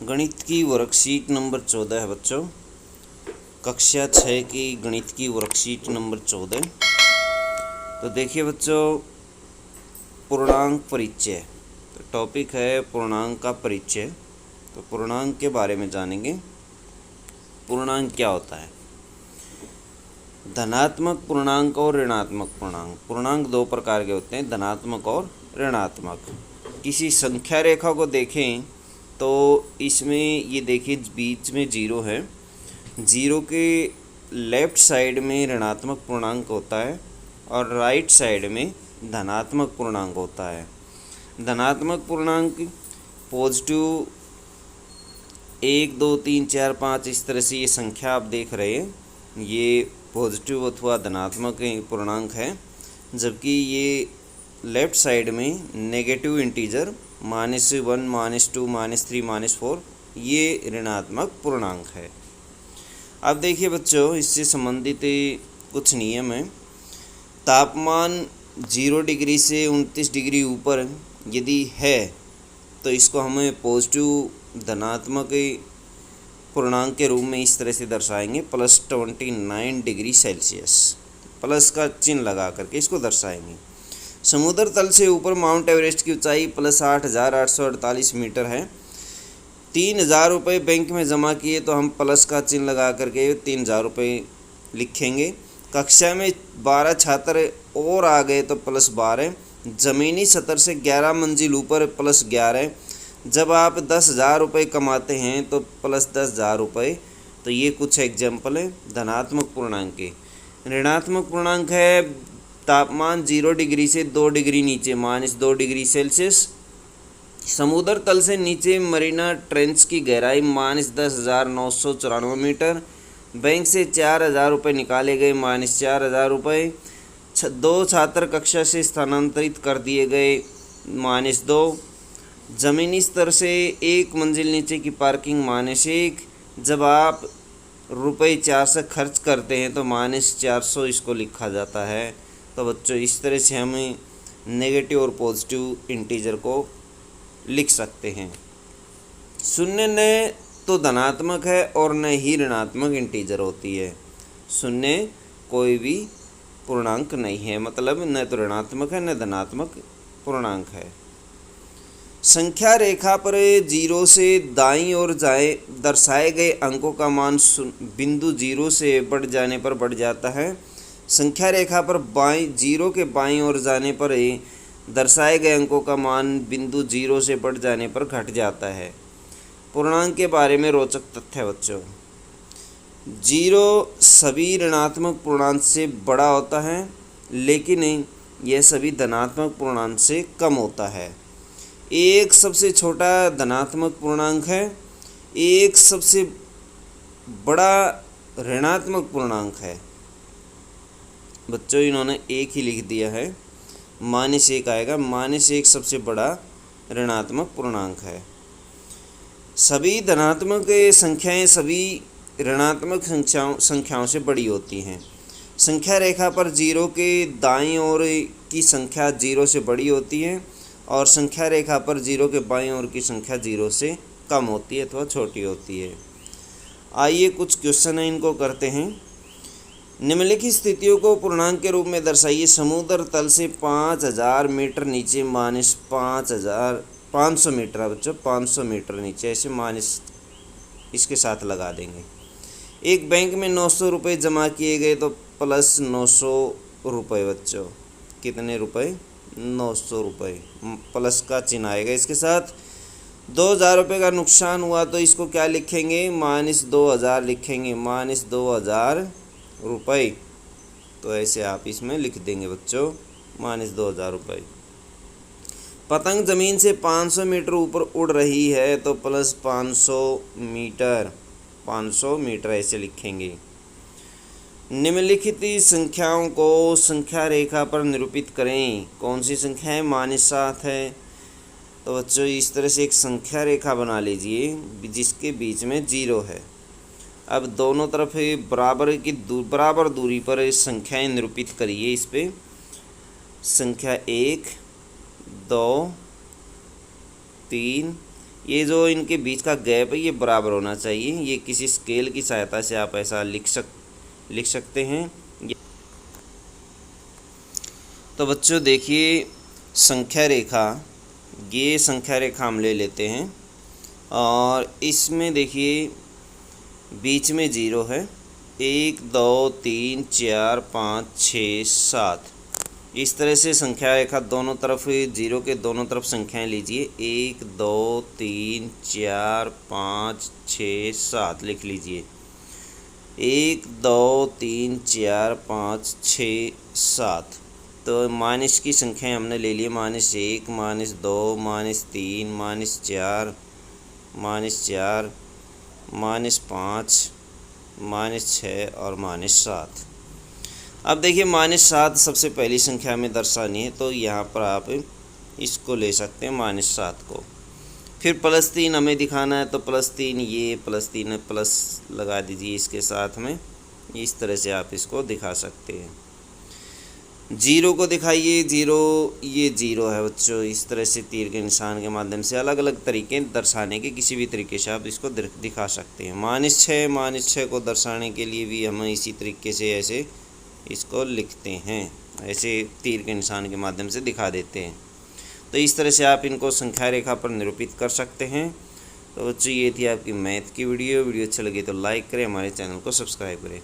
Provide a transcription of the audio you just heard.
गणित की worksheet number 14 है बच्चों। कक्षा 6 की गणित की वर्कशीट नंबर 14। तो देखिए बच्चों, पूर्णांक परिचय। तो टॉपिक है पूर्णांक का परिचय। तो पूर्णांक के बारे में जानेंगे। पूर्णांक क्या होता है? धनात्मक पूर्णांक और ऋणात्मक पूर्णांक। पूर्णांक दो प्रकार के होते हैं, धनात्मक और ऋणात्मक। किसी संख्या रेखा को देखें तो इसमें ये देखिए बीच में जीरो है। जीरो के लेफ्ट साइड में ऋणात्मक पूर्णांक होता है और राइट साइड में धनात्मक पूर्णांक होता है। धनात्मक पूर्णांक पॉजिटिव 1 2 3 4 5 इस तरह से ये संख्या आप देख रहे हैं, ये पॉजिटिव अथवा धनात्मक पूर्णांक है। जबकि ये लेफ्ट साइड में नेगेटिव इंटीजर -1 -2 -3 -4 ये ऋणात्मक पूर्णांक है। अब देखिए बच्चों, इससे संबंधित कुछ नियम हैं। तापमान 0 डिग्री से 29 डिग्री ऊपर यदि है तो इसको हमें पॉजिटिव धनात्मक पूर्णांक के रूप में इस तरह से दर्शाएंगे, +29 डिग्री सेल्सियस। प्लस का चिन्ह लगा करके इसको दर्शाएंगे। समुद्र तल से ऊपर माउंट एवरेस्ट की ऊंचाई +8,848 मीटर है। 3,000 रुपये बैंक में जमा किए तो हम प्लस का चिन्ह लगा करके 3,000 रुपये लिखेंगे। कक्षा में 12 छात्र और आ गए तो +12। ज़मीनी सतह से 11 मंजिल ऊपर +11। जब आप 10,000 रुपये कमाते हैं तो +10,000 रुपये। तो ये कुछ एग्जाम्पल है धनात्मक पूर्णांक के। ऋणात्मक पूर्णांक है तापमान 0 डिग्री से 2 डिग्री नीचे -2 डिग्री सेल्सियस। समुद्र तल से नीचे मरीना ट्रेंच की गहराई -10,994 मीटर। बैंक से 4,000 रुपये निकाले गए -4,000 रुपये। 2 छात्र कक्षा से स्थानांतरित कर दिए गए -2। ज़मीनी स्तर से 1 मंजिल नीचे की पार्किंग -1। जब आप ₹400 खर्च करते हैं तो -400 इसको लिखा जाता है। तो बच्चों इस तरह से हमें नेगेटिव और पॉजिटिव इंटीजर को लिख सकते हैं। शून्य न तो धनात्मक है और न ही ऋणात्मक इंटीजर होती है। शून्य कोई भी पूर्णांक नहीं है, मतलब न तो ऋणात्मक है न धनात्मक पूर्णांक है। संख्या रेखा पर 0 से दाईं ओर दर्शाए गए अंकों का मान बिंदु 0 से बढ़ जाने पर बढ़ जाता है। संख्या रेखा पर 0 के बाईं ओर जाने पर दर्शाए गए अंकों का मान बिंदु 0 से बढ़ जाने पर घट जाता है। पूर्णांक के बारे में रोचक तथ्य बच्चों। 0 सभी ऋणात्मक पूर्णांक से बड़ा होता है, लेकिन यह सभी धनात्मक पूर्णांक से कम होता है। 1 सबसे छोटा धनात्मक पूर्णांक है, 1 सबसे बड़ा ऋणात्मक पूर्णांक है। बच्चों इन्होंने 1 ही लिख दिया है, -1 आएगा। -1 सबसे बड़ा ऋणात्मक पूर्णांक है। सभी धनात्मक संख्याएं सभी ऋणात्मक संख्याओं से बड़ी होती हैं। संख्या रेखा पर 0 के दाईं ओर की संख्या 0 से बड़ी होती है और संख्या रेखा पर 0 के बाईं ओर की संख्या 0 से कम होती है अथवा छोटी होती है। आइए कुछ क्वेश्चन है, इनको करते हैं। निम्नलिखित स्थितियों को पूर्णांक के रूप में दर्शाइए। समुद्र तल से 5,000 मीटर नीचे -5,500 मीटर है बच्चों, 500 मीटर नीचे, ऐसे माइनस इसके साथ लगा देंगे। एक बैंक में 900 रुपये जमा किए गए तो +900 रुपये बच्चों। कितने रुपये? 900 रुपये। प्लस का चिन्ह आएगा इसके साथ। 2,000 रुपये का नुकसान हुआ तो इसको क्या लिखेंगे? -2,000 लिखेंगे, -2,000 रुपये। तो ऐसे आप इसमें लिख देंगे बच्चों, -2,000 रुपये। पतंग ज़मीन से 500 मीटर ऊपर उड़ रही है तो +500 मीटर, 500 मीटर ऐसे लिखेंगे। निम्नलिखित संख्याओं को संख्या रेखा पर निरूपित करें। कौन सी संख्या है? -7 है। तो बच्चों इस तरह से एक संख्या रेखा बना लीजिए जिसके बीच में 0 है। अब दोनों तरफ बराबर दूरी पर संख्याएं निरूपित करिए। इस पे संख्या 1 2 3 ये जो इनके बीच का गैप है ये बराबर होना चाहिए। ये किसी स्केल की सहायता से आप ऐसा लिख सकते हैं। तो बच्चों देखिए संख्या रेखा, ये संख्या रेखा हम ले लेते हैं और इसमें देखिए बीच में 0 है। 1 2 3 4 5 6 7 इस तरह से संख्या रेखा दोनों तरफ 0 के दोनों तरफ संख्याएं लीजिए। 1 2 3 4 5 6 7 लिख लीजिए। 1 2 3 4 5 6 7। तो माइनस की संख्याएं हमने ले लिए, -1 -2 -3 -4 -4 -5 -6 और -7। अब देखिए -7 सबसे पहली संख्या में दर्शानी है, तो यहाँ पर आप इसको ले सकते हैं -7 को। फिर +3 हमें दिखाना है, तो +3 ये +3 है, प्लस लगा दीजिए इसके साथ में। इस तरह से आप इसको दिखा सकते हैं। 0 को दिखाइए, 0 ये 0 है बच्चों। इस तरह से तीर के निशान के माध्यम से अलग अलग तरीके दर्शाने के, किसी भी तरीके से आप इसको दिखा सकते हैं। -6 को दर्शाने के लिए भी हम इसी तरीके से ऐसे इसको लिखते हैं, ऐसे तीर के निशान के माध्यम से दिखा देते हैं। तो इस तरह से आप इनको संख्या रेखा पर निरूपित कर सकते हैं। तो बच्चों ये थी आपकी मैथ की वीडियो। अच्छा लगे तो लाइक करें, हमारे चैनल को सब्सक्राइब करें।